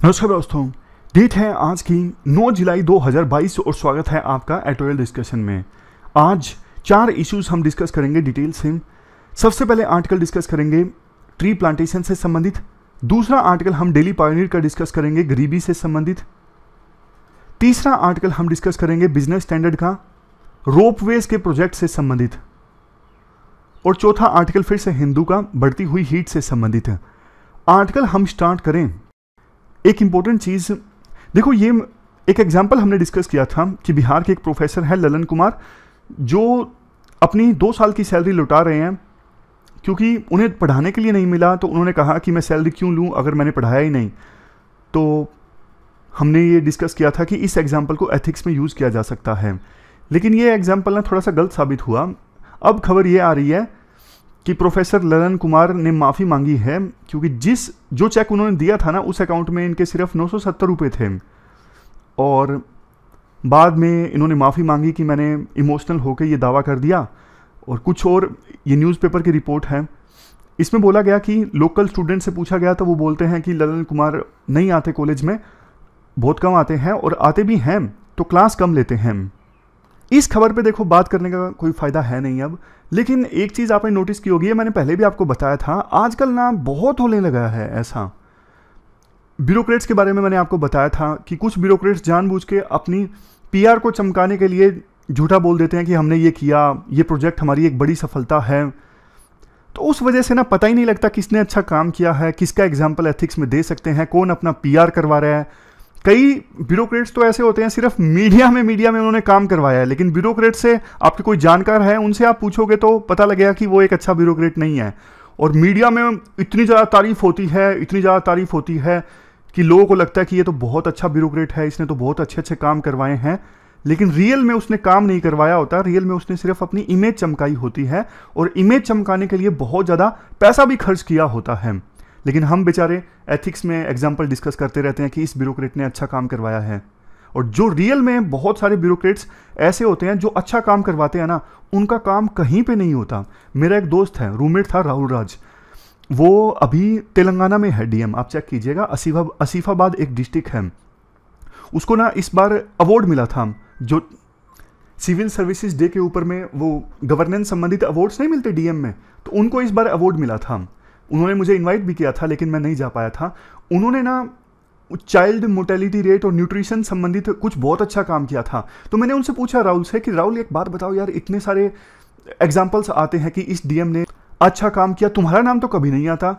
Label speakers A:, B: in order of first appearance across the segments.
A: नमस्कार दोस्तों, डेट है आज की 9 जुलाई 2022 और स्वागत है आपका एडिटोरियल डिस्कशन में। आज 4 इश्यूज हम डिस्कस करेंगे डिटेल से। सबसे पहले आर्टिकल डिस्कस करेंगे ट्री प्लांटेशन से संबंधित। दूसरा आर्टिकल हम डेली पायोनियर का डिस्कस करेंगे गरीबी से संबंधित। तीसरा आर्टिकल हम डिस्कस करेंगे बिजनेस स्टैंडर्ड का रोपवेज के प्रोजेक्ट से संबंधित। और चौथा आर्टिकल फिर से हिंदू का बढ़ती हुई हीट से संबंधित है। आर्टिकल हम स्टार्ट करें, एक इंपॉर्टेंट चीज़ देखो, ये एक एग्जाम्पल हमने डिस्कस किया था कि बिहार के एक प्रोफेसर हैं ललन कुमार, जो अपनी 2 साल की सैलरी लौटा रहे हैं क्योंकि उन्हें पढ़ाने के लिए नहीं मिला। तो उन्होंने कहा कि मैं सैलरी क्यों लूँ अगर मैंने पढ़ाया ही नहीं। तो हमने ये डिस्कस किया था कि इस एग्जाम्पल को एथिक्स में यूज़ किया जा सकता है, लेकिन ये एग्जाम्पल ना थोड़ा सा गलत साबित हुआ। अब खबर ये आ रही है कि प्रोफेसर ललन कुमार ने माफ़ी मांगी है क्योंकि जो चेक उन्होंने दिया था ना उस अकाउंट में इनके सिर्फ 970 रुपये थे। और बाद में इन्होंने माफ़ी मांगी कि मैंने इमोशनल होकर ये दावा कर दिया। और कुछ और ये न्यूज़पेपर की रिपोर्ट है, इसमें बोला गया कि लोकल स्टूडेंट से पूछा गया तो वो बोलते हैं कि ललन कुमार नहीं आते कॉलेज में, बहुत कम आते हैं, और आते भी हैं तो क्लास कम लेते हैं। इस खबर पे देखो बात करने का कोई फ़ायदा है नहीं अब, लेकिन एक चीज़ आपने नोटिस की होगी, मैंने पहले भी आपको बताया था, आजकल ना बहुत होने लगा है ऐसा। ब्यूरोक्रेट्स के बारे में मैंने आपको बताया था कि कुछ ब्यूरोक्रेट्स जानबूझ के अपनी पीआर को चमकाने के लिए झूठा बोल देते हैं कि हमने ये किया, ये प्रोजेक्ट हमारी एक बड़ी सफलता है। तो उस वजह से ना पता ही नहीं लगता किसने अच्छा काम किया है, किसका एग्जाम्पल एथिक्स में दे सकते हैं, कौन अपना पीआर करवा रहा है। कई ब्यूरोक्रेट्स तो ऐसे होते हैं सिर्फ मीडिया में उन्होंने काम करवाया है, लेकिन ब्यूरोक्रेट से आपके कोई जानकार है, उनसे आप पूछोगे तो पता लगेगा कि वो एक अच्छा ब्यूरोक्रेट नहीं है। और मीडिया में इतनी ज़्यादा तारीफ होती है कि लोगों को लगता है कि ये तो बहुत अच्छा ब्यूरोक्रेट है, इसने तो बहुत अच्छे अच्छे काम करवाए हैं, लेकिन रियल में उसने काम नहीं करवाया होता। रियल में उसने सिर्फ अपनी इमेज चमकाई होती है, और इमेज चमकाने के लिए बहुत ज़्यादा पैसा भी खर्च किया होता है। लेकिन हम बेचारे एथिक्स में एग्जाम्पल डिस्कस करते रहते हैं कि इस ब्यूरोक्रेट ने अच्छा काम करवाया है। और जो रियल में बहुत सारे ब्यूरोक्रेट्स ऐसे होते हैं जो अच्छा काम करवाते हैं ना, उनका काम कहीं पे नहीं होता। मेरा एक दोस्त है, रूममेट था, राहुल राज, वो अभी तेलंगाना में है डीएम। आप चेक कीजिएगा, आसिफाबाद एक डिस्ट्रिक्ट है। उसको ना इस बार अवार्ड मिला था, जो सिविल सर्विसेज डे के ऊपर में वो गवर्नेंस संबंधित अवार्ड्स नहीं मिलते डीएम में, तो उनको इस बार अवार्ड मिला था। उन्होंने मुझे इनवाइट भी किया था, लेकिन मैं नहीं जा पाया था। उन्होंने ना चाइल्ड मोर्टेलिटी रेट और न्यूट्रिशन संबंधित कुछ बहुत अच्छा काम किया था। तो मैंने उनसे पूछा राहुल से कि राहुल एक बात बताओ यार, इतने सारे एग्जाम्पल्स आते हैं कि इस डीएम ने अच्छा काम किया, तुम्हारा नाम तो कभी नहीं आता।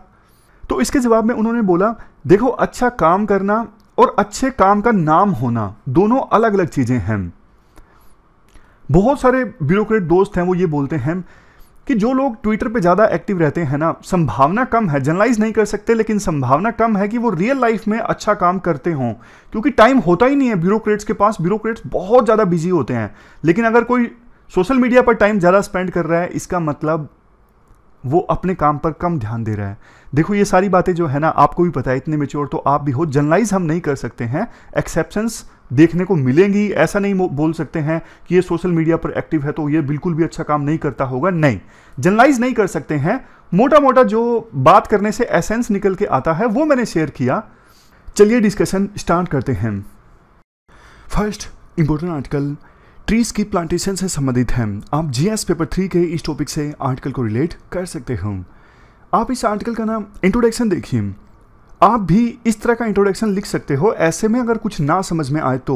A: तो इसके जवाब में उन्होंने बोला, देखो अच्छा काम करना और अच्छे काम का नाम होना दोनों अलग अलग चीज़ें हैं। बहुत सारे ब्यूरोक्रेट दोस्त हैं, वो ये बोलते हैं कि जो लोग ट्विटर पे ज़्यादा एक्टिव रहते हैं ना, संभावना कम है, जनरलाइज नहीं कर सकते, लेकिन संभावना कम है कि वो रियल लाइफ में अच्छा काम करते हों, क्योंकि टाइम होता ही नहीं है ब्यूरोक्रेट्स के पास। ब्यूरोक्रेट्स बहुत ज़्यादा बिजी होते हैं। लेकिन अगर कोई सोशल मीडिया पर टाइम ज़्यादा स्पेंड कर रहा है, इसका मतलब वो अपने काम पर कम ध्यान दे रहा है। देखो ये सारी बातें जो है ना, आपको भी पता है, इतने मेच्योर तो आप भी हो, जनरलाइज हम नहीं कर सकते हैं, एक्सेप्शंस देखने को मिलेंगी। ऐसा नहीं बोल सकते हैं कि ये सोशल मीडिया पर एक्टिव है तो ये बिल्कुल भी अच्छा काम नहीं करता होगा, नहीं, जनरलाइज नहीं कर सकते हैं। मोटा मोटा जो बात करने से एसेंस निकल के आता है वो मैंने शेयर किया। चलिए डिस्कशन स्टार्ट करते हैं। फर्स्ट इंपॉर्टेंट आर्टिकल ट्रीज की प्लांटेशन से संबंधित है। आप जीएस पेपर 3 के इस टॉपिक से आर्टिकल को रिलेट कर सकते हो। आप इस आर्टिकल का नाम इंट्रोडक्शन देखिए। आप भी इस तरह का इंट्रोडक्शन लिख सकते हो, ऐसे में अगर कुछ ना समझ में आए तो।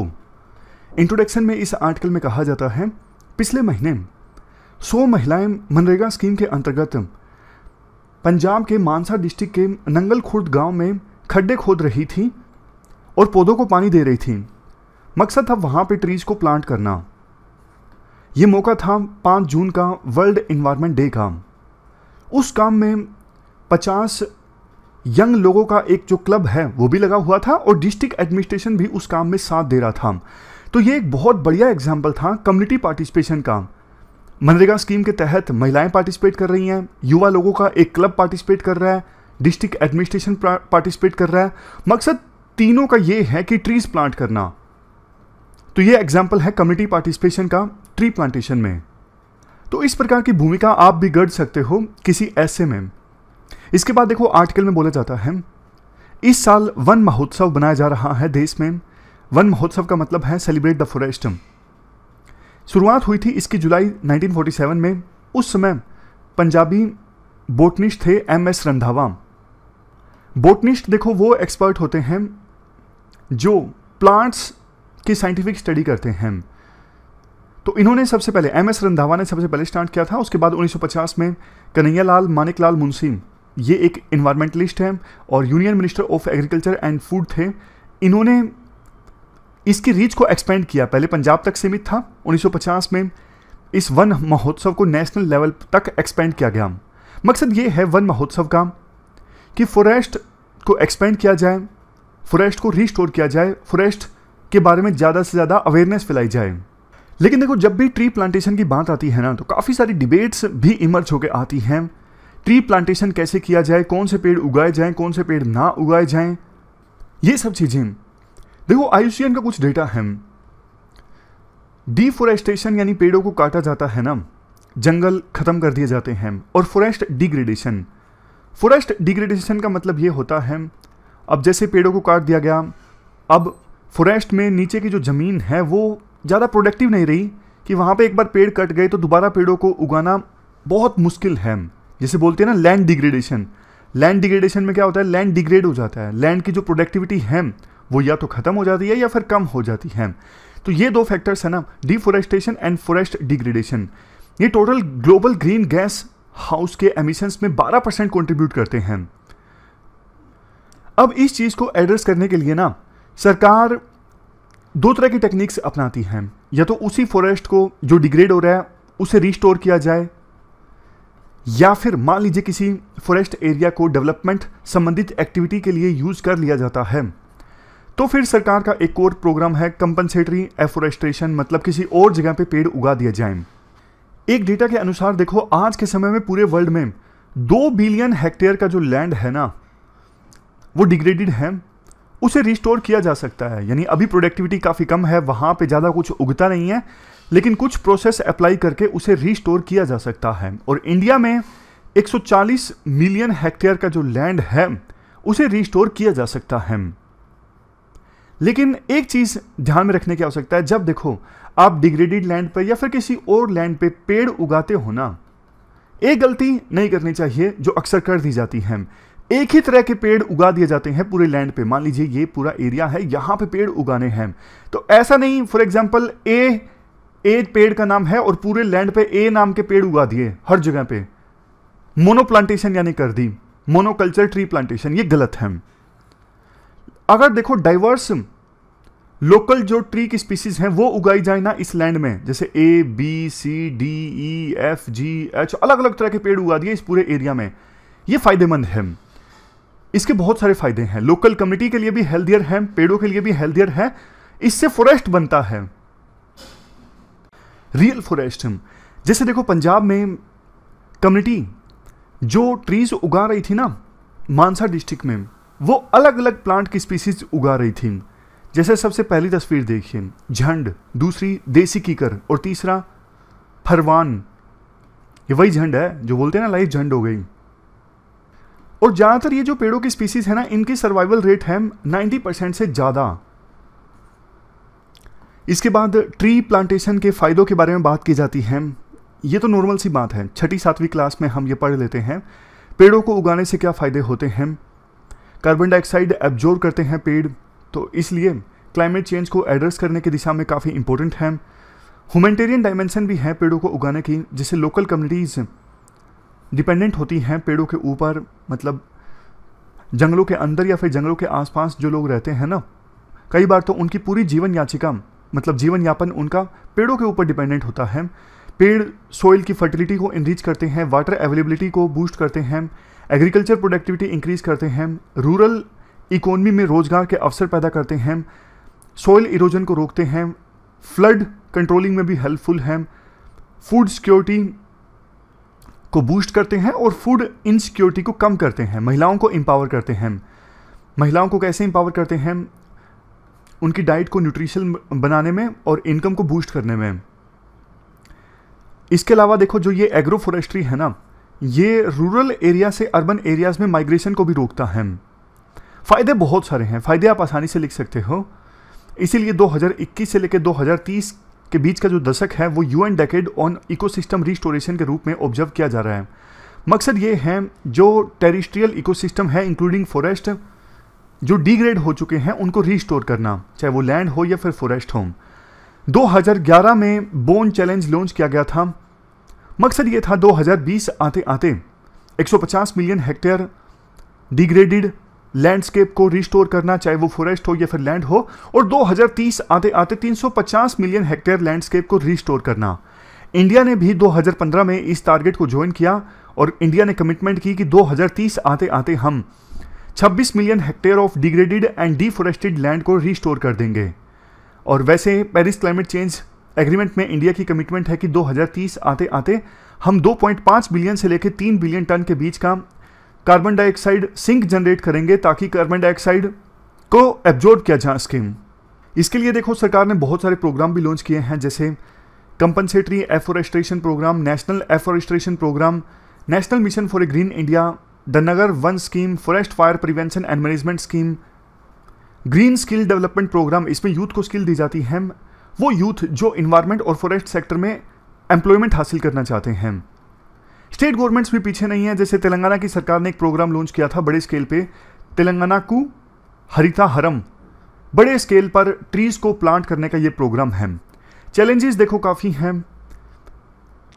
A: इंट्रोडक्शन में इस आर्टिकल में कहा जाता है, पिछले महीने 100 महिलाएं मनरेगा स्कीम के अंतर्गत पंजाब के मानसा डिस्ट्रिक्ट के नंगल खुर्द गांव में खड्डे खोद रही थी और पौधों को पानी दे रही थी। मकसद था वहां पे ट्रीज को प्लांट करना। ये मौका था 5 जून का वर्ल्ड एनवायरनमेंट डे का। उस काम में 50 यंग लोगों का एक जो क्लब है वो भी लगा हुआ था, और डिस्ट्रिक्ट एडमिनिस्ट्रेशन भी उस काम में साथ दे रहा था। तो ये एक बहुत बढ़िया एग्जाम्पल था कम्युनिटी पार्टिसिपेशन का। मनरेगा स्कीम के तहत महिलाएं पार्टिसिपेट कर रही हैं, युवा लोगों का एक क्लब पार्टिसिपेट कर रहा है, डिस्ट्रिक्ट एडमिनिस्ट्रेशन पार्टिसिपेट कर रहा है। मकसद तीनों का ये है कि ट्रीज प्लांट करना। तो ये एग्जाम्पल है कम्युनिटी पार्टिसिपेशन का ट्री प्लांटेशन में। तो इस प्रकार की भूमिका आप भी गढ़ सकते हो किसी ऐसे में। इसके बाद देखो आर्टिकल में बोला जाता है, इस साल वन महोत्सव बनाया जा रहा है देश में। वन महोत्सव का मतलब है सेलिब्रेट द फॉरेस्ट। शुरुआत हुई थी इसकी जुलाई 1947 में। उस समय पंजाबी बोटनिस्ट थे MS रंधावा। बोटनिस्ट देखो वो एक्सपर्ट होते हैं जो प्लांट्स की साइंटिफिक स्टडी करते हैं। तो इन्होंने सबसे पहले MS रंधावा ने सबसे पहले स्टार्ट किया था। उसके बाद 1950 में कन्हैयालाल मानिकलाल मुंशी, ये एक इन्वायरमेंटलिस्ट हैं और union minister of agriculture and food थे। इन्होंने इसकी रीच को एक्सपेंड किया। पहले पंजाब तक सीमित था, 1950 में इस वन महोत्सव को नेशनल लेवल तक एक्सपेंड किया गया। मकसद ये है वन महोत्सव का कि फॉरेस्ट को एक्सपेंड किया जाए, फॉरेस्ट को रिस्टोर किया जाए, फॉरेस्ट के बारे में ज़्यादा से ज़्यादा अवेयरनेस फैलाई जाए। लेकिन देखो जब भी ट्री प्लांटेशन की बात आती है ना, तो काफ़ी सारी डिबेट्स भी इमर्ज होकर आती हैं। ट्री प्लांटेशन कैसे किया जाए, कौन से पेड़ उगाए जाएं, कौन से पेड़ ना उगाए जाएं, ये सब चीज़ें। देखो IUCN का कुछ डेटा है। डिफोरेस्टेशन यानी पेड़ों को काटा जाता है ना, जंगल खत्म कर दिए जाते हैं, और फॉरेस्ट डिग्रेडेशन। फॉरेस्ट डिग्रेडेशन का मतलब ये होता है, अब जैसे पेड़ों को काट दिया गया, अब फॉरेस्ट में नीचे की जो ज़मीन है वो ज़्यादा प्रोडक्टिव नहीं रही कि वहाँ पे एक बार पेड़ कट गए तो दोबारा पेड़ों को उगाना बहुत मुश्किल है। जैसे बोलते हैं ना लैंड डिग्रेडेशन। लैंड डिग्रेडेशन में क्या होता है, लैंड डिग्रेड हो जाता है, लैंड की जो प्रोडक्टिविटी है वो या तो ख़त्म हो जाती है या फिर कम हो जाती है। तो ये दो फैक्टर्स है ना, डिफोरेस्टेशन एंड फॉरेस्ट डिग्रेडेशन। ये total global green gas house के एमिशंस में 12% कंट्रीब्यूट करते हैं। अब इस चीज़ को एड्रेस करने के लिए ना सरकार दो तरह की टेक्निक्स अपनाती हैं। या तो उसी फॉरेस्ट को जो डिग्रेड हो रहा है उसे रिस्टोर किया जाए, या फिर मान लीजिए किसी फॉरेस्ट एरिया को डेवलपमेंट संबंधित एक्टिविटी के लिए यूज कर लिया जाता है, तो फिर सरकार का एक और प्रोग्राम है कंपनसेटरी एफोरेस्ट्रेशन, मतलब किसी और जगह पे पेड़ उगा दिए जाएं। एक डेटा के अनुसार देखो आज के समय में पूरे वर्ल्ड में 2 बिलियन हेक्टेयर का जो लैंड है ना वो डिग्रेडेड है, उसे रिस्टोर किया जा सकता है। यानी अभी प्रोडक्टिविटी काफ़ी कम है, वहाँ पे ज़्यादा कुछ उगता नहीं है, लेकिन कुछ प्रोसेस अप्लाई करके उसे रिस्टोर किया जा सकता है। और इंडिया में 140 मिलियन हेक्टेयर का जो लैंड है उसे रिस्टोर किया जा सकता है। लेकिन एक चीज़ ध्यान में रखने की आवश्यकता है, जब देखो आप डिग्रेडेड लैंड पर या फिर किसी और लैंड पे पेड़ उगाते हो ना, एक गलती नहीं करनी चाहिए जो अक्सर कर दी जाती है। एक ही तरह के पेड़ उगा दिए जाते हैं पूरे लैंड पे। मान लीजिए ये पूरा एरिया है, यहाँ पे पेड़ उगाने हैं, तो ऐसा नहीं फॉर एग्जांपल ए पेड़ का नाम है और पूरे लैंड पे ए नाम के पेड़ उगा दिए हर जगह पे, मोनो प्लांटेशन यानी कर दी, मोनोकल्चर ट्री प्लांटेशन, ये गलत है। अगर देखो डाइवर्स लोकल जो ट्री की स्पीसीज हैं वो उगाई जाए ना इस लैंड में, जैसे A B C D E F G H अलग अलग तरह के पेड़ उगा दिए इस पूरे एरिया में, ये फायदेमंद है। इसके बहुत सारे फायदे हैं, लोकल कम्युनिटी के लिए भी हेल्दियर है, पेड़ों के लिए भी हेल्दियर है, इससे फॉरेस्ट बनता है, रियल फॉरेस्ट। जैसे देखो पंजाब में कम्युनिटी जो ट्रीज उगा रही थी ना मानसा डिस्ट्रिक्ट में, वो अलग अलग प्लांट की स्पीसीज उगा रही थी। जैसे सबसे पहली तस्वीर देखिए झंड, दूसरी देसी कीकर और तीसरा फरवान। ये वही झंड है जो बोलते हैं ना लाइफ झंड हो गई। और ज़्यादातर ये जो पेड़ों की स्पीसीज है ना, इनकी सर्वाइवल रेट है 90% से ज़्यादा। इसके बाद ट्री प्लांटेशन के फ़ायदों के बारे में बात की जाती है। ये तो नॉर्मल सी बात है, 6ठी 7वीं क्लास में हम ये पढ़ लेते हैं। पेड़ों को उगाने से क्या फ़ायदे होते हैं, कार्बन डाइऑक्साइड एब्जॉर्ब करते हैं पेड़, तो इसलिए क्लाइमेट चेंज को एड्रेस करने की दिशा में काफ़ी इंपॉर्टेंट है। ह्यूमैनिटेरियन डायमेंशन भी है पेड़ों को उगाने की, जिससे लोकल कम्युनिटीज़ डिपेंडेंट होती हैं पेड़ों के ऊपर, मतलब जंगलों के अंदर या फिर जंगलों के आसपास जो लोग रहते हैं ना, कई बार तो उनकी पूरी जीवन याचिका मतलब जीवन यापन उनका पेड़ों के ऊपर डिपेंडेंट होता है। पेड़ सॉइल की फर्टिलिटी को इनरीच करते हैं, वाटर अवेलेबिलिटी को बूस्ट करते हैं, एग्रीकल्चर प्रोडक्टिविटी इंक्रीज करते हैं, रूरल इकोनॉमी में रोजगार के अवसर पैदा करते हैं, सॉइल इरोजन को रोकते हैं, फ्लड कंट्रोलिंग में भी हेल्पफुल हैं, फूड सिक्योरिटी को बूस्ट करते हैं और फूड इनसिक्योरिटी को कम करते हैं, महिलाओं को एम्पावर करते हैं। महिलाओं को कैसे एम्पावर करते हैं, उनकी डाइट को न्यूट्रिशन बनाने में और इनकम को बूस्ट करने में। इसके अलावा देखो जो ये एग्रो फॉरेस्ट्री है ना, ये रूरल एरिया से अर्बन एरियाज में माइग्रेशन को भी रोकता है। फ़ायदे बहुत सारे हैं, फ़ायदे आप आसानी से लिख सकते हो। इसीलिए 2021 से लेकर 2030 के बीच का जो दशक है वो UN decade on ecosystem restoration के रूप में ऑब्जर्व किया जा रहा है। मकसद ये है जो टेरिस्ट्रियल इकोसिस्टम है इंक्लूडिंग फॉरेस्ट जो डिग्रेड हो चुके हैं उनको रिस्टोर करना, चाहे वो लैंड हो या फिर फॉरेस्ट हो। 2011 में बोन चैलेंज लॉन्च किया गया था। मकसद ये था 2020 आते आते 150 मिलियन हेक्टेयर डिग्रेडेड लैंडस्केप को रिस्टोर करना, चाहे वो फॉरेस्ट हो या फिर लैंड हो, और 2030 आते आते 350 मिलियन हेक्टेयर लैंडस्केप को रिस्टोर करना। इंडिया ने भी 2015 में इस टारगेट को ज्वाइन किया और इंडिया ने कमिटमेंट की कि 2030 आते आते हम 26 million hectare of degraded and deforested land को रिस्टोर कर देंगे। और वैसे पेरिस क्लाइमेट चेंज एग्रीमेंट में इंडिया की कमिटमेंट है कि 2030 आते आते हम 2.5 बिलियन से लेकर 3 बिलियन टन के बीच का कार्बन डाइऑक्साइड सिंक जनरेट करेंगे ताकि कार्बन डाइऑक्साइड को एब्जॉर्ब किया जा सके। इसके लिए देखो सरकार ने बहुत सारे प्रोग्राम भी लॉन्च किए हैं, जैसे compensatory afforestation programme, national afforestation programme, national mission for a green India, the Nagar Van scheme, forest fire prevention and management scheme, green skill development programme. इसमें यूथ को स्किल दी जाती है, वो यूथ जो इन्वायरमेंट और फॉरेस्ट सेक्टर में एम्प्लॉयमेंट हासिल करना चाहते हैं। स्टेट गवर्नमेंट्स भी पीछे नहीं है, जैसे तेलंगाना की सरकार ने एक प्रोग्राम लॉन्च किया था बड़े स्केल पे, तेलंगाना को हरिता हरम, बड़े स्केल पर ट्रीज को प्लांट करने का ये प्रोग्राम है। चैलेंजेस देखो काफ़ी हैं।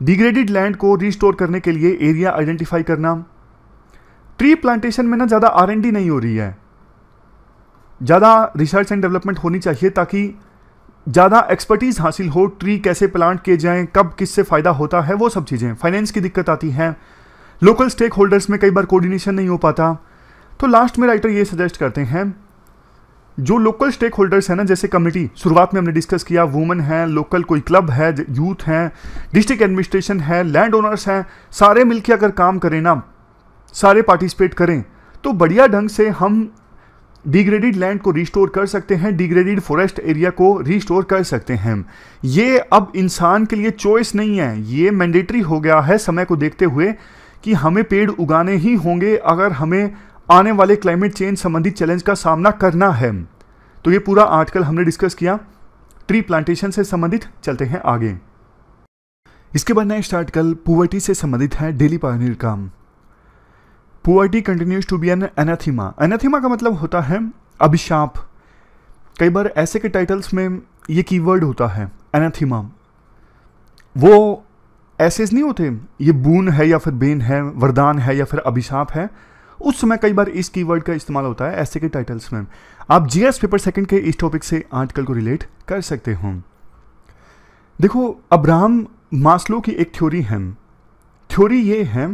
A: डिग्रेडेड लैंड को रिस्टोर करने के लिए एरिया आइडेंटिफाई करना। ट्री प्लांटेशन में ना ज़्यादा R&D नहीं हो रही है, ज़्यादा रिसर्च एंड डेवलपमेंट होनी चाहिए ताकि ज़्यादा एक्सपर्टीज़ हासिल हो, ट्री कैसे प्लांट किए जाएं, कब किससे फ़ायदा होता है, वो सब चीज़ें। फाइनेंस की दिक्कत आती है, लोकल स्टेक होल्डर्स में कई बार कोऑर्डिनेशन नहीं हो पाता। तो लास्ट में राइटर ये सजेस्ट करते हैं जो लोकल स्टेक होल्डर्स हैं ना, जैसे कम्युनिटी, शुरुआत में हमने डिस्कस किया, वुमेन है, लोकल कोई क्लब है, यूथ है, डिस्ट्रिक्ट एडमिनिस्ट्रेशन है, लैंड ओनर्स हैं, सारे मिलकर अगर काम करें ना, सारे पार्टिसिपेट करें तो बढ़िया ढंग से हम डिग्रेडेड लैंड को रिस्टोर कर सकते हैं, डिग्रेडेड फॉरेस्ट एरिया को रिस्टोर कर सकते हैं। ये अब इंसान के लिए चॉइस नहीं है, ये मैंडेटरी हो गया है समय को देखते हुए कि हमें पेड़ उगाने ही होंगे अगर हमें आने वाले क्लाइमेट चेंज संबंधित चैलेंज का सामना करना है। तो ये पूरा आर्टिकल हमने डिस्कस किया ट्री प्लांटेशन से संबंधित। चलते हैं आगे। इसके बाद नेक्स्ट आर्टिकल पॉवर्टी से संबंधित है, डेली पायनियर का। Poverty continues to be an anathema। एनाथीमा का मतलब होता है अभिशाप। कई बार ऐसे के टाइटल्स में ये कीवर्ड होता है एनाथीमा। वो ऐसे नहीं होते, ये बून है या फिर बेन है, वरदान है या फिर अभिशाप है, उस समय कई बार इस कीवर्ड का इस्तेमाल होता है ऐसे के टाइटल्स में। आप जीएस पेपर सेकंड के इस टॉपिक से आर्टिकल को रिलेट कर सकते हो। देखो अब्राहम मास्लो की एक थ्योरी है। थ्योरी ये है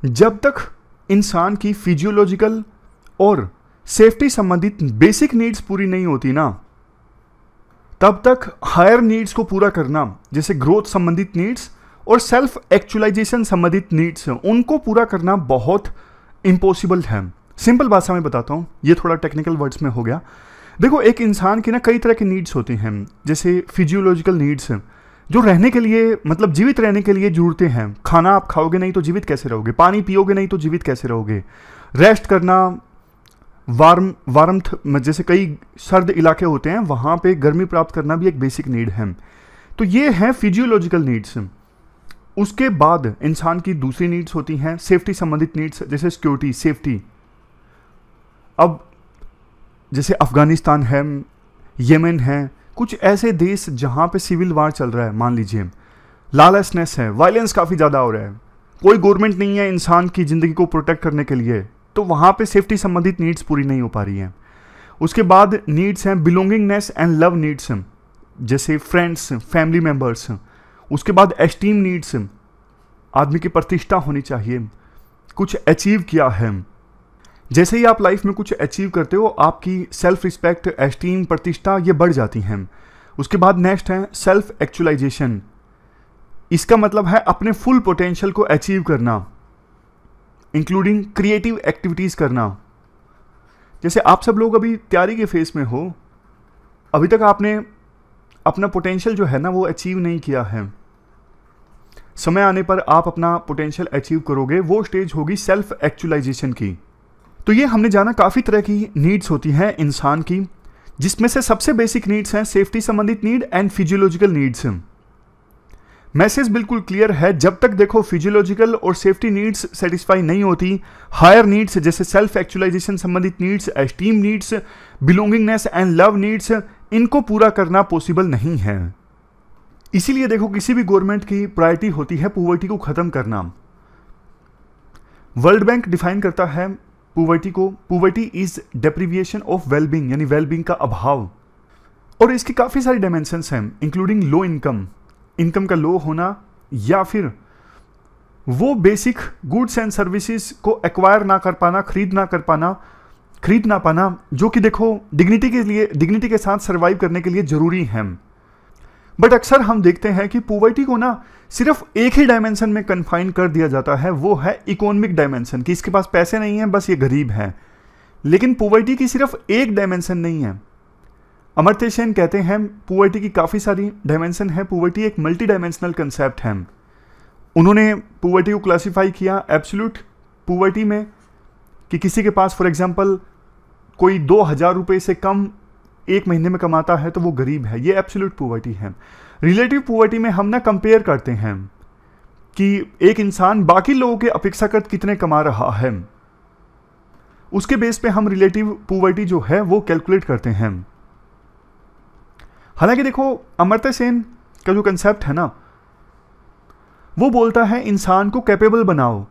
A: जब तक इंसान की फिजियोलॉजिकल और सेफ्टी संबंधित बेसिक नीड्स पूरी नहीं होती ना, तब तक हायर नीड्स को पूरा करना, जैसे ग्रोथ संबंधित नीड्स और सेल्फ एक्चुअलाइजेशन संबंधित नीड्स, उनको पूरा करना बहुत इम्पॉसिबल है। सिंपल भाषा में बताता हूँ, ये थोड़ा टेक्निकल वर्ड्स में हो गया। देखो एक इंसान की ना कई तरह की नीड्स होती हैं, जैसे फिजियोलॉजिकल नीड्स जो रहने के लिए, मतलब जीवित रहने के लिए जरूरतें हैं। खाना आप खाओगे नहीं तो जीवित कैसे रहोगे, पानी पियोगे नहीं तो जीवित कैसे रहोगे, रेस्ट करना, वार्मथ, जैसे कई सर्द इलाके होते हैं वहाँ पे गर्मी प्राप्त करना भी एक बेसिक नीड है। तो ये है फिजियोलॉजिकल नीड्स। उसके बाद इंसान की दूसरी नीड्स होती हैं सेफ्टी संबंधित नीड्स, जैसे सिक्योरिटी, सेफ्टी। अब जैसे अफगानिस्तान है, येमेन है, कुछ ऐसे देश जहाँ पे सिविल वार चल रहा है, मान लीजिए लॉलेसनेस है, वायलेंस काफ़ी ज़्यादा हो रहा है, कोई गवर्नमेंट नहीं है इंसान की ज़िंदगी को प्रोटेक्ट करने के लिए, तो वहाँ पे सेफ्टी संबंधित नीड्स पूरी नहीं हो पा रही हैं। उसके बाद नीड्स हैं बिलोंगिंगनेस एंड लव नीड्स, जैसे फ्रेंड्स, फैमिली मेम्बर्स। उसके बाद एस्टीम नीड्स, आदमी की प्रतिष्ठा होनी चाहिए, कुछ अचीव किया है। जैसे ही आप लाइफ में कुछ अचीव करते हो आपकी सेल्फ रिस्पेक्ट, एस्टीम, प्रतिष्ठा ये बढ़ जाती हैं। उसके बाद नेक्स्ट है सेल्फ एक्चुअलाइजेशन। इसका मतलब है अपने फुल पोटेंशियल को अचीव करना, इंक्लूडिंग क्रिएटिव एक्टिविटीज़ करना। जैसे आप सब लोग अभी तैयारी के फेस में हो, अभी तक आपने अपना पोटेंशियल जो है ना वो अचीव नहीं किया है। समय आने पर आप अपना पोटेंशियल अचीव करोगे, वो स्टेज होगी सेल्फ एक्चुअलाइजेशन की। तो ये हमने जाना काफ़ी तरह की नीड्स होती हैं इंसान की, जिसमें से सबसे बेसिक नीड्स हैं सेफ्टी संबंधित need and physiological needs. Message बिल्कुल क्लियर है, जब तक देखो फिजियोलॉजिकल और सेफ्टी नीड्स सेटिस्फाई नहीं होती, हायर नीड्स जैसे सेल्फ एक्चुअलाइजेशन संबंधित needs, esteem needs, belongingness and love needs, इनको पूरा करना पॉसिबल नहीं है। इसीलिए देखो किसी भी गवर्नमेंट की प्रायोरिटी होती है पॉवर्टी को खत्म करना। वर्ल्ड बैंक डिफाइन करता है पॉवर्टी को, पॉवर्टी इज डेप्रिविएशन ऑफ वेलबींग, यानी वेलबींग का अभाव। और इसकी काफ़ी सारी डायमेंशंस हैं, इंक्लूडिंग लो इनकम, इनकम का लो होना, या फिर वो बेसिक गुड्स एंड सर्विसेज को एक्वायर ना कर पाना, खरीद ना पाना, जो कि देखो डिग्निटी के साथ सर्वाइव करने के लिए जरूरी है। बट अक्सर हम देखते हैं कि पॉवर्टी को ना सिर्फ एक ही डायमेंशन में कन्फाइन कर दिया जाता है, वो है इकोनॉमिक डायमेंशन, कि इसके पास पैसे नहीं है, बस ये गरीब है। लेकिन पॉवर्टी की सिर्फ एक डायमेंशन नहीं है। अमर्त्य सेन कहते हैं पॉवर्टी की काफ़ी सारी डायमेंशन है, पॉवर्टी एक मल्टी डायमेंशनल कंसेप्ट है। उन्होंने पॉवर्टी को क्लासीफाई किया एब्सोल्यूट पॉवर्टी में, कि किसी के पास फॉर एग्जांपल कोई 2000 रुपये से कम एक महीने में कमाता है तो वो गरीब है, ये एब्सोल्यूट पॉवर्टी है। रिलेटिव पॉवर्टी में हम ना कंपेयर करते हैं कि एक इंसान बाकी लोगों के अपेक्षाकृत कितने कमा रहा है, उसके बेस पे हम रिलेटिव पॉवर्टी जो है वो कैलकुलेट करते हैं। हालांकि देखो अमर्त्य सेन का जो कंसेप्ट है ना, वो बोलता है इंसान को कैपेबल बनाओ,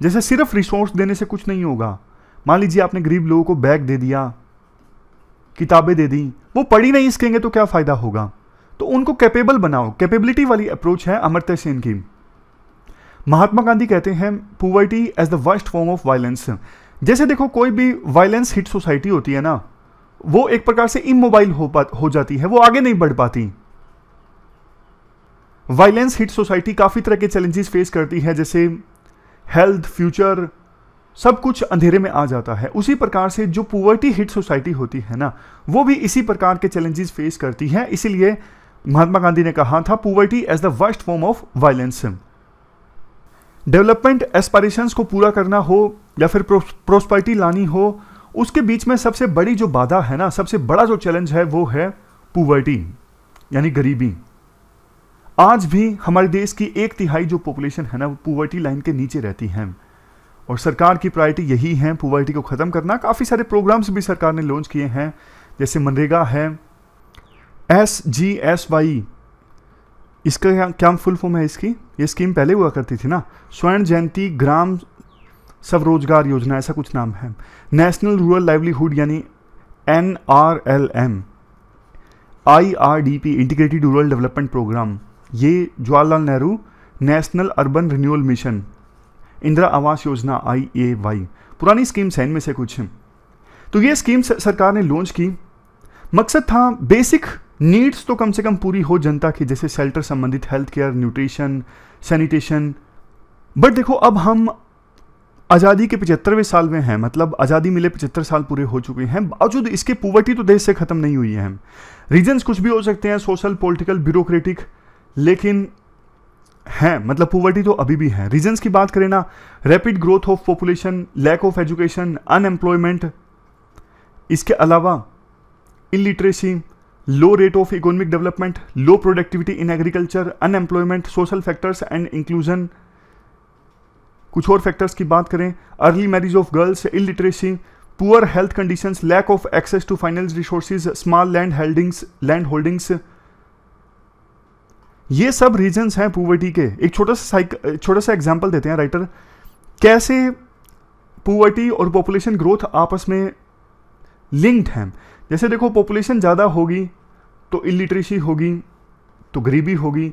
A: जैसे सिर्फ रिसोर्स देने से कुछ नहीं होगा। मान लीजिए आपने गरीब लोगों को बैग दे दिया, किताबें दे दी, वो पढ़ी नहीं सकेंगे तो क्या फायदा होगा, तो उनको कैपेबल बनाओ। कैपेबिलिटी वाली अप्रोच है अमर्त्य सेन की। महात्मा गांधी कहते हैं poverty is the worst form of violence. जैसे देखो कोई भी वायलेंस हिट सोसाइटी होती है ना, वो एक प्रकार से इमोबाइल हो जाती है, वो आगे नहीं बढ़ पाती। वायलेंस हिट सोसाइटी काफी तरह के चैलेंजेस फेस करती है, जैसे हेल्थ, फ्यूचर, सब कुछ अंधेरे में आ जाता है। उसी प्रकार से जो पॉवर्टी हिट सोसाइटी होती है ना, वो भी इसी प्रकार के चैलेंजेस फेस करती है। इसीलिए महात्मा गांधी ने कहा था poverty is the worst form of violence. Development aspirations को पूरा करना हो या फिर प्रोस्पेरिटी लानी हो, उसके बीच में सबसे बड़ी जो बाधा है ना, सबसे बड़ा जो चैलेंज है वो है पॉवर्टी, यानी गरीबी। आज भी हमारे देश की 1/3 जो पॉपुलेशन है ना, वो पॉवर्टी लाइन के नीचे रहती है, और सरकार की प्रायोरिटी यही है पॉवर्टी को ख़त्म करना। काफ़ी सारे प्रोग्राम्स भी सरकार ने लॉन्च किए हैं, जैसे मनरेगा है, SGSY, इसका क्या फुल फॉर्म है इसकी, ये स्कीम पहले हुआ करती थी ना, स्वर्ण जयंती ग्राम स्वरोजगार योजना, ऐसा कुछ नाम है। नेशनल रूरल लाइवलीहुड यानी NRLM, IRDP integrated rural development programme, ये Jawaharlal Nehru national urban renewal mission, Indira Awas Yojana IAY, पुरानी स्कीम्स हैं इनमें से कुछ। तो ये स्कीम्स सरकार ने लॉन्च की, मकसद था बेसिक नीड्स तो कम से कम पूरी हो जनता की, जैसे शेल्टर संबंधित, health care, nutrition, sanitation. But देखो अब हम आज़ादी के 75वें साल में हैं, मतलब आज़ादी मिले 75 साल पूरे हो चुके हैं, बावजूद इसके पॉवर्टी तो देश से ख़त्म नहीं हुई है। रीजंस कुछ भी हो सकते हैं, सोशल, पॉलिटिकल, ब्यूरोक्रेटिक, लेकिन हैं, मतलब पॉवर्टी तो अभी भी है। रीजंस की बात करें ना, rapid growth of population, lack of education, unemployment, इसके अलावा illiteracy, low rate of economic development, low productivity in agriculture, unemployment, social factors and inclusion. कुछ और फैक्टर्स की बात करें, early marriage of girls, illiteracy, poor health conditions, lack of access to finance resources, small land holdings, ये सब reasons हैं poverty के। एक छोटा सा एग्जांपल देते हैं राइटर, कैसे पॉवर्टी और पॉपुलेशन ग्रोथ आपस में लिंक्ड हैं। जैसे देखो पॉपुलेशन ज़्यादा होगी तो इलिटरेसी होगी, तो गरीबी होगी।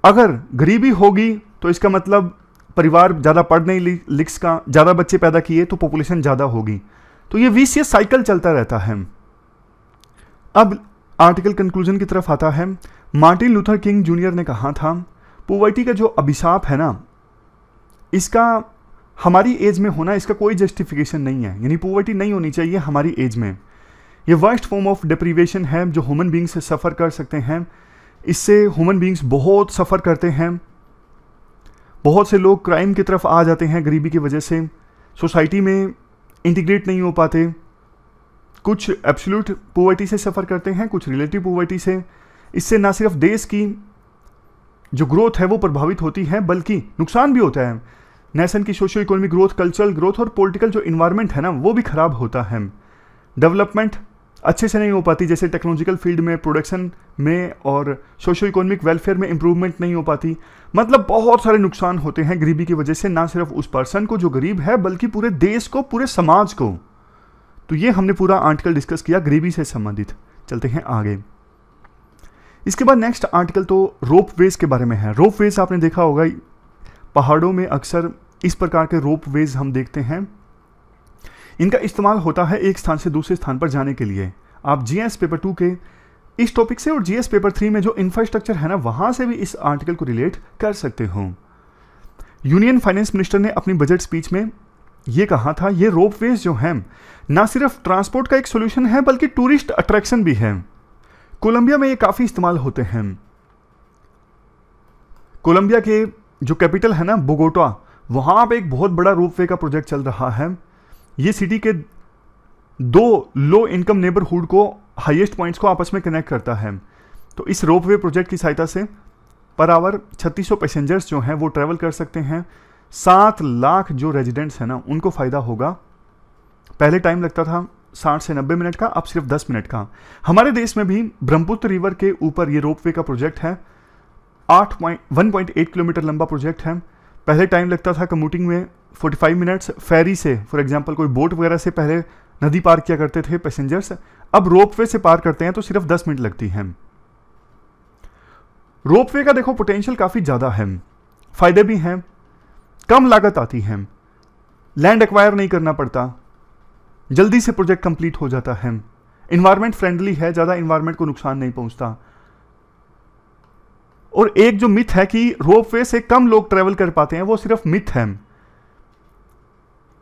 A: अगर गरीबी होगी तो इसका मतलब परिवार ज़्यादा पढ़ नहीं लिख का, ज़्यादा बच्चे पैदा किए तो पॉपुलेशन ज़्यादा होगी, तो ये विशियस साइकिल चलता रहता है। अब आर्टिकल कंक्लूजन की तरफ आता है। मार्टिन लूथर किंग जूनियर ने कहा था पॉवर्टी का जो अभिशाप है ना, इसका हमारी एज में होना, इसका कोई जस्टिफिकेशन नहीं है, यानी पॉवर्टी नहीं होनी चाहिए हमारी एज में। ये वर्स्ट फॉर्म ऑफ डिप्रीवेशन है जो ह्यूमन बींग्स से सफ़र कर सकते हैं। इससे ह्यूमन बींग्स बहुत सफ़र करते हैं, बहुत से लोग क्राइम की तरफ आ जाते हैं गरीबी की वजह से। सोसाइटी में इंटीग्रेट नहीं हो पाते, कुछ एब्सोल्यूट पॉवर्टी से सफ़र करते हैं, कुछ रिलेटिव पॉवर्टी से। इससे ना सिर्फ देश की जो ग्रोथ है वो प्रभावित होती है, बल्कि नुकसान भी होता है। नेशन की socio economic growth, cultural growth और पॉलिटिकल जो इन्वायरमेंट है ना वो भी खराब होता है। डेवलपमेंट अच्छे से नहीं हो पाती, जैसे टेक्नोलॉजिकल फील्ड में, प्रोडक्शन में और सोशो इकोनॉमिक वेलफेयर में इंप्रूवमेंट नहीं हो पाती। मतलब बहुत सारे नुकसान होते हैं गरीबी की वजह से, ना सिर्फ उस पर्सन को जो गरीब है बल्कि पूरे देश को, पूरे समाज को। तो ये हमने पूरा आर्टिकल डिस्कस किया गरीबी से संबंधित। चलते हैं आगे। इसके बाद नेक्स्ट आर्टिकल तो रोप वेज के बारे में है। रोप वेज आपने देखा होगा, पहाड़ों में अक्सर इस प्रकार के रोप वेज हम देखते हैं। इनका इस्तेमाल होता है एक स्थान से दूसरे स्थान पर जाने के लिए। आप जीएस पेपर 2 के इस टॉपिक से और जीएस पेपर 3 में जो इंफ्रास्ट्रक्चर है ना वहां से भी इस आर्टिकल को रिलेट कर सकते हो। यूनियन फाइनेंस मिनिस्टर ने अपनी बजट स्पीच में ये कहा था, ये रोप वेज जो है ना सिर्फ ट्रांसपोर्ट का एक सोल्यूशन है बल्कि टूरिस्ट अट्रैक्शन भी है। कोलंबिया में ये काफी इस्तेमाल होते हैं। कोलंबिया के जो कैपिटल है ना बोगोटा, वहां पे एक बहुत बड़ा रोपवे का प्रोजेक्ट चल रहा है। ये सिटी के 2 लो इनकम नेबरहुड को, हाईएस्ट पॉइंट्स को आपस में कनेक्ट करता है। तो इस रोपवे प्रोजेक्ट की सहायता से पर आवर 3600 पैसेंजर्स जो हैं वो ट्रैवल कर सकते हैं। 7 लाख जो रेजिडेंट्स हैं ना उनको फ़ायदा होगा। पहले टाइम लगता था 60 से 90 मिनट का, अब सिर्फ 10 मिनट का। हमारे देश में भी ब्रह्मपुत्र रिवर के ऊपर ये रोपवे का प्रोजेक्ट है। 1.8 किलोमीटर लंबा प्रोजेक्ट है। पहले टाइम लगता था कम्यूटिंग में 45 मिनट्स, फेरी से फॉर एग्जांपल कोई बोट वगैरह से पहले नदी पार किया करते थे पैसेंजर्स, अब रोपवे से पार करते हैं तो सिर्फ 10 मिनट लगती है। रोपवे का देखो पोटेंशियल काफ़ी ज़्यादा है, फायदे भी हैं, कम लागत आती है, लैंड एक्वायर नहीं करना पड़ता, जल्दी से प्रोजेक्ट कंप्लीट हो जाता है, इन्वायरमेंट फ्रेंडली है, ज़्यादा इन्वायरमेंट को नुकसान नहीं पहुंचता। और एक जो मिथ है कि रोपवे से कम लोग ट्रेवल कर पाते हैं, वो सिर्फ मिथ है।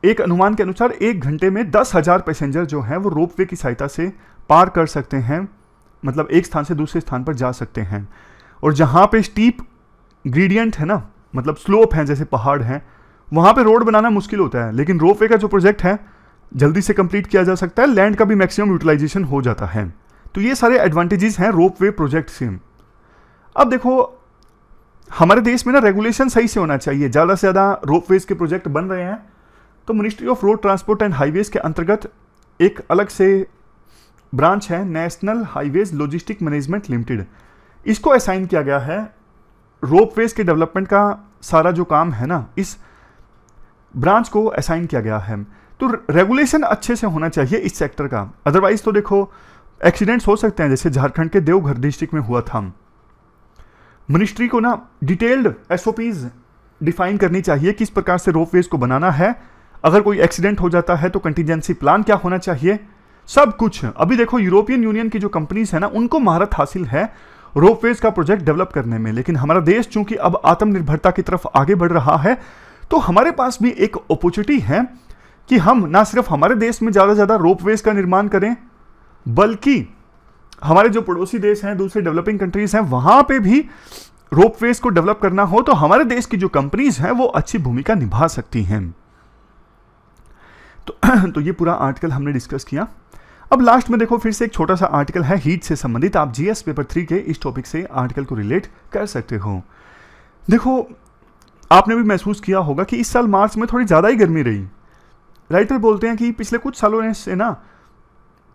A: एक अनुमान के अनुसार 1 घंटे में 10,000 पैसेंजर जो हैं वो रोपवे की सहायता से पार कर सकते हैं, मतलब एक स्थान से दूसरे स्थान पर जा सकते हैं। और जहां पे स्टीप ग्रेडियंट है ना, मतलब स्लोप है, जैसे पहाड़ हैं, वहां पे रोड बनाना मुश्किल होता है, लेकिन रोपवे का जो प्रोजेक्ट है जल्दी से कंप्लीट किया जा सकता है, लैंड का भी मैक्सिमम यूटिलाइजेशन हो जाता है। तो ये सारे एडवांटेजेस हैं रोपवे प्रोजेक्ट से। अब देखो हमारे देश में ना रेगुलेशन सही से होना चाहिए। ज़्यादा से ज़्यादा रोपवेज के प्रोजेक्ट बन रहे हैं, तो ministry of road transport and highways के अंतर्गत एक अलग से ब्रांच है, national highways logistic management limited. इसको असाइन किया गया है रोपवेज के डेवलपमेंट का सारा जो काम है ना, इस ब्रांच को असाइन किया गया है। तो रेगुलेशन अच्छे से होना चाहिए इस सेक्टर का, अदरवाइज तो देखो एक्सीडेंट्स हो सकते हैं, जैसे झारखंड के देवघर डिस्ट्रिक्ट में हुआ था। मिनिस्ट्री को ना डिटेल्ड एसओपीज डिफाइन करनी चाहिए, किस प्रकार से रोपवेज को बनाना है, अगर कोई एक्सीडेंट हो जाता है तो कंटीजेंसी प्लान क्या होना चाहिए, सब कुछ। अभी देखो यूरोपियन यूनियन की जो कंपनीज है ना उनको महारत हासिल है रोपवेज का प्रोजेक्ट डेवलप करने में, लेकिन हमारा देश चूंकि अब आत्मनिर्भरता की तरफ आगे बढ़ रहा है, तो हमारे पास भी एक अपॉर्चुनिटी है कि हम ना सिर्फ हमारे देश में ज़्यादा से ज़्यादा रोपवेज का निर्माण करें, बल्कि हमारे जो पड़ोसी देश हैं, दूसरे डेवलपिंग कंट्रीज हैं, वहां पे भी रोपवेज को डेवलप करना हो तो हमारे देश की जो कंपनीज हैं वो अच्छी भूमिका निभा सकती हैं। तो ये पूरा आर्टिकल हमने डिस्कस किया। अब लास्ट में देखो फिर से एक छोटा सा आर्टिकल है हीट से संबंधित। आप जीएस पेपर 3 के इस टॉपिक से आर्टिकल को रिलेट कर सकते हो। देखो आपने भी महसूस किया होगा कि इस साल मार्च में थोड़ी ज़्यादा ही गर्मी रही। राइटर बोलते हैं कि पिछले कुछ सालों से ना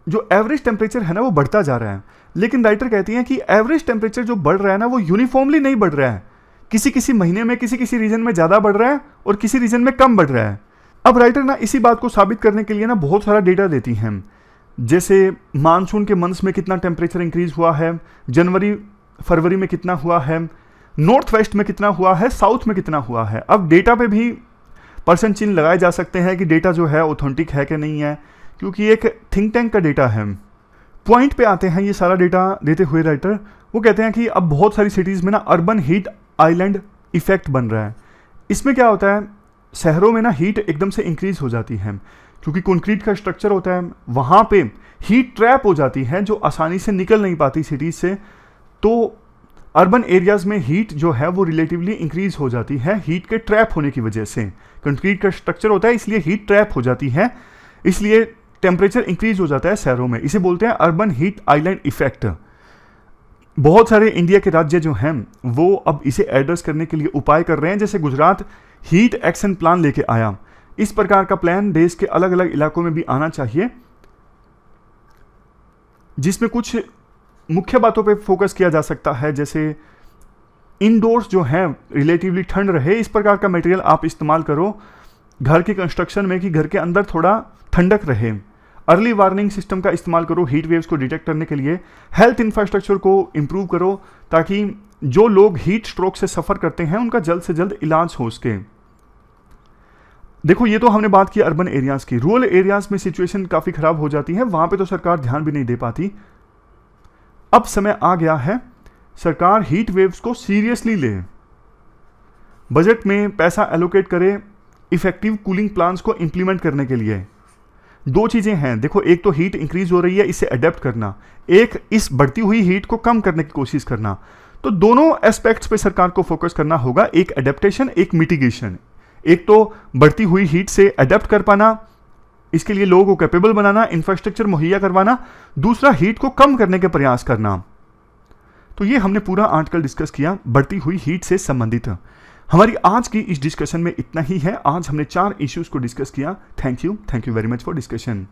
A: जो एवरेज टेम्परेचर है ना वो बढ़ता जा रहा है, लेकिन राइटर कहती हैं कि एवरेज टेम्परेचर जो बढ़ रहा है ना वो यूनिफॉर्मली नहीं बढ़ रहा है, किसी किसी महीने में किसी किसी रीजन में ज़्यादा बढ़ रहा है और किसी रीजन में कम बढ़ रहा है। अब राइटर ना इसी बात को साबित करने के लिए ना बहुत सारा डेटा देती हैं, जैसे मानसून के मंथ्स में कितना टेम्परेचर इंक्रीज हुआ है, जनवरी फरवरी में कितना हुआ है, नॉर्थ वेस्ट में कितना हुआ है, साउथ में कितना हुआ है। अब डेटा पे भी परसेंट चिन्ह लगाए जा सकते हैं कि डेटा जो है ऑथेंटिक है कि नहीं है, क्योंकि एक थिंक टैंक का डेटा है। पॉइंट पे आते हैं ये सारा डेटा देते हुए राइटर, वो कहते हैं कि अब बहुत सारी सिटीज़ में ना अर्बन हीट आइलैंड इफेक्ट बन रहा है। इसमें क्या होता है, शहरों में ना हीट एकदम से इंक्रीज हो जाती है, क्योंकि कंक्रीट का स्ट्रक्चर होता है, वहाँ पे हीट ट्रैप हो जाती है जो आसानी से निकल नहीं पाती सिटीज़ से। तो अर्बन एरियाज में हीट जो है वो रिलेटिवली इंक्रीज हो जाती है हीट के ट्रैप होने की वजह से। कंक्रीट का स्ट्रक्चर होता है इसलिए हीट ट्रैप हो जाती है, इसलिए टेम्परेचर इंक्रीज हो जाता है शहरों में। इसे बोलते हैं अर्बन हीट आइलैंड इफेक्ट। बहुत सारे इंडिया के राज्य जो हैं वो अब इसे एड्रेस करने के लिए उपाय कर रहे हैं, जैसे गुजरात हीट एक्शन प्लान लेके आया। इस प्रकार का प्लान देश के अलग अलग इलाकों में भी आना चाहिए, जिसमें कुछ मुख्य बातों पे फोकस किया जा सकता है, जैसे इनडोर्स जो है रिलेटिवली ठंड रहे, इस प्रकार का मटेरियल आप इस्तेमाल करो घर के कंस्ट्रक्शन में कि घर के अंदर थोड़ा ठंडक रहे। अर्ली वार्निंग सिस्टम का इस्तेमाल करो हीट वेव्स को डिटेक्ट करने के लिए। हेल्थ इंफ्रास्ट्रक्चर को इंप्रूव करो ताकि जो लोग हीट स्ट्रोक से सफ़र करते हैं उनका जल्द से जल्द इलाज हो सके। देखो, ये तो हमने बात की अर्बन एरियाज़ की। रूरल एरियाज़ में सिचुएशन काफ़ी ख़राब हो जाती है, वहाँ पे तो सरकार ध्यान भी नहीं दे पाती। अब समय आ गया है सरकार हीट वेव्स को सीरियसली ले, बजट में पैसा एलोकेट करे इफेक्टिव कूलिंग प्लान्स को इंप्लीमेंट करने के लिए। दो चीज़ें हैं, देखो, एक तो हीट इंक्रीज हो रही है, इसे अडेप्ट करना, एक इस बढ़ती हुई हीट को कम करने की कोशिश करना। तो दोनों एस्पेक्ट्स पे सरकार को फोकस करना होगा, एक अडेप्टेशन एक मिटिगेशन। एक तो बढ़ती हुई हीट से अडेप्ट कर पाना, इसके लिए लोगों को कैपेबल बनाना, इंफ्रास्ट्रक्चर मुहैया करवाना, दूसरा हीट को कम करने के प्रयास करना। तो ये हमने पूरा आर्टिकल डिस्कस किया बढ़ती हुई हीट से संबंधित। हमारी आज की इस डिस्कशन में इतना ही है। आज हमने 4 इश्यूज को डिस्कस किया। Thank you very much for discussion.